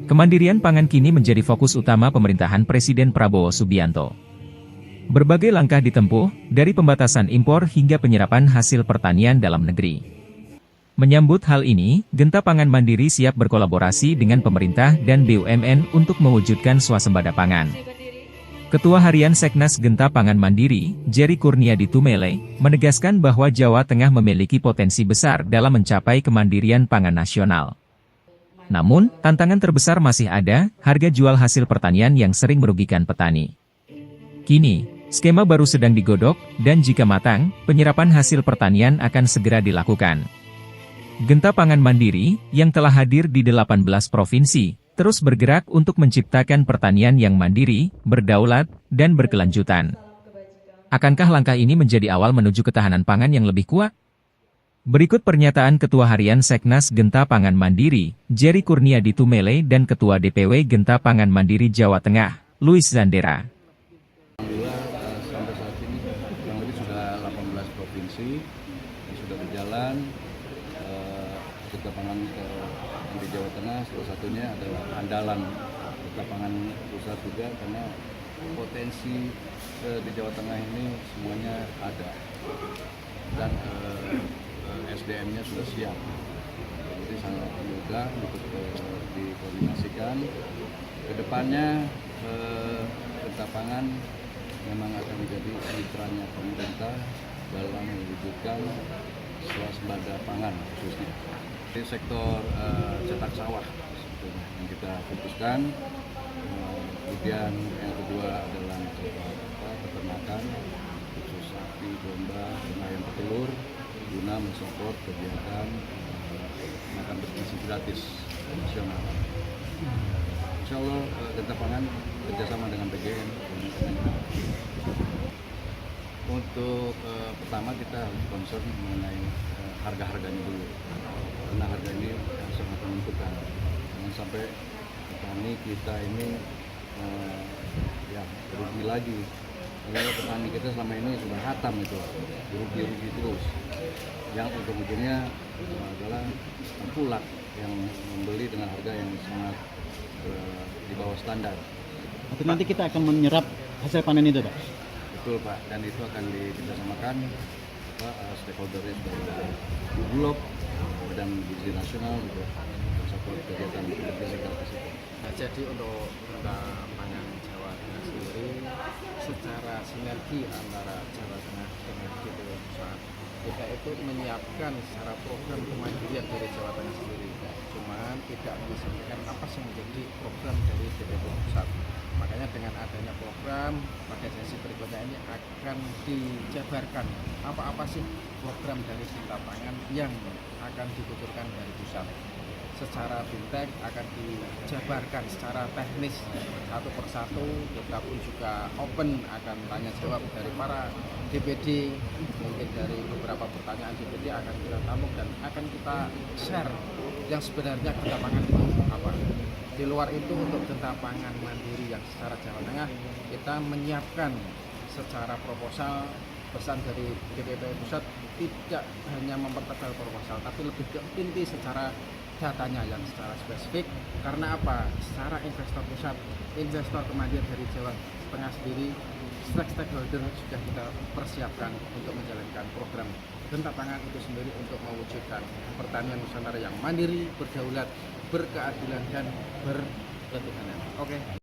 Kemandirian pangan kini menjadi fokus utama pemerintahan Presiden Prabowo Subianto. Berbagai langkah ditempuh, dari pembatasan impor hingga penyerapan hasil pertanian dalam negeri. Menyambut hal ini, Genta Pangan Mandiri siap berkolaborasi dengan pemerintah dan BUMN untuk mewujudkan swasembada pangan. Ketua Harian Seknas Genta Pangan Mandiri, Jerry Kurniadi Tumele, menegaskan bahwa Jawa Tengah memiliki potensi besar dalam mencapai kemandirian pangan nasional. Namun, tantangan terbesar masih ada, harga jual hasil pertanian yang sering merugikan petani. Kini, skema baru sedang digodok, dan jika matang, penyerapan hasil pertanian akan segera dilakukan. Genta Pangan Mandiri, yang telah hadir di 18 provinsi, terus bergerak untuk menciptakan pertanian yang mandiri, berdaulat, dan berkelanjutan. Akankah langkah ini menjadi awal menuju ketahanan pangan yang lebih kuat? Berikut pernyataan Ketua Harian Seknas Genta Pangan Mandiri, Jerry Kurniadi Tumele dan Ketua DPW Genta Pangan Mandiri Jawa Tengah, Luis Zandera. Alhamdulillah sampai saat ini kurang lebih sudah 18 provinsi yang sudah berjalan. Genta Pangan di Jawa Tengah salah satunya adalah andalan Genta Pangan pusat juga, karena potensi di Jawa Tengah ini semuanya ada dan SDM-nya sudah siap, jadi sangat mudah untuk dikoordinasikan. Kedepannya Genta Pangan memang akan menjadi mitranya pemerintah dalam mewujudkan swasembada pangan khususnya di sektor cetak sawah sebetulnya yang kita fokuskan. Kemudian yang kedua adalah sektor peternakan, khusus sapi, domba, dan ayam petelur, guna mensupport kegiatan makan bergizi gratis nasional. Insya Allah Genta Pangan kerjasama dengan PGN. Untuk pertama kita harus concern mengenai harga-harganya dulu, karena harga ini sangat menentukan. Jangan sampai petani kita ini rugi lagi. Kalau petani kita selama ini sudah hatam itu, rugi terus. Yang ujung-ujungnya adalah tengkulak yang membeli dengan harga yang sangat di bawah standar. Tapi nanti kita akan menyerap hasil panen itu, Pak? Betul, Pak, dan itu akan dikerjasamakan stakeholder-nya dari Bulog dan Gizi Nasional juga support kegiatan bergizi gratis itu. Nah, jadi untuk Genta Pangan Jawa Tengah sendiri, secara sinergi antara Jawa Tengah dengan DPW Pusat, kita itu menyiapkan secara program kemandirian dari Jawa Tengah sendiri. Cuman tidak disebutkan apa sih menjadi program dari DPW Pusat. Makanya dengan adanya program, pada sesi berikutnya ini akan dijabarkan apa-apa sih program dari Genta Pangan yang akan dikucurkan dari pusat. Secara fintech akan dijabarkan secara teknis satu persatu, kita pun juga open akan tanya jawab dari para DPD, mungkin dari beberapa pertanyaan DPD akan kita tampung dan akan kita share yang sebenarnya Genta Pangan itu apa. Di luar itu untuk Genta Pangan Mandiri yang secara Jawa Tengah kita menyiapkan secara proposal, pesan dari DPP Pusat tidak hanya mempertegal proposal tapi lebih ke inti secara datanya yang secara spesifik. Karena apa? Secara investor pusat, investor kemandirian dari Jawa Tengah sendiri, stakeholder sudah kita persiapkan untuk menjalankan program Genta Pangan itu sendiri untuk mewujudkan pertanian nusantara yang mandiri, berdaulat, berkeadilan dan berketuhanan. Oke.